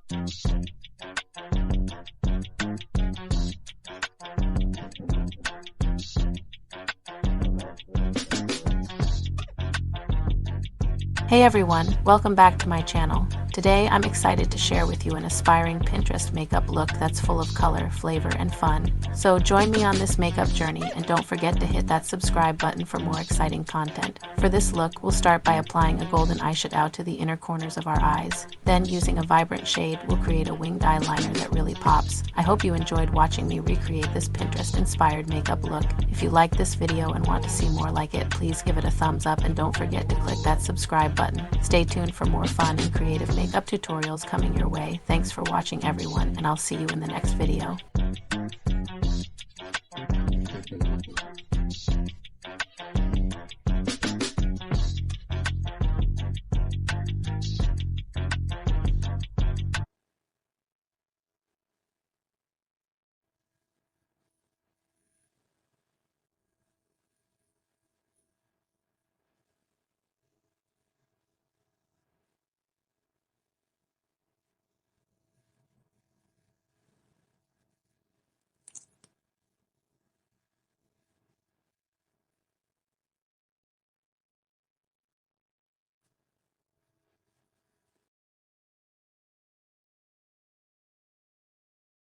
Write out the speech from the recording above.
Hey everyone, welcome back to my channel. Today I'm excited to share with you an aspiring Pinterest makeup look that's full of color, flavor, and fun. So join me on this makeup journey and don't forget to hit that subscribe button for more exciting content. For this look, we'll start by applying a golden eyeshadow to the inner corners of our eyes. Then using a vibrant shade, we'll create a winged eyeliner that really pops. I hope you enjoyed watching me recreate this Pinterest-inspired makeup look. If you like this video and want to see more like it, please give it a thumbs up and don't forget to click that subscribe button. Stay tuned for more fun and creative makeup tutorials coming your way. Thanks for watching everyone, and I'll see you in the next video.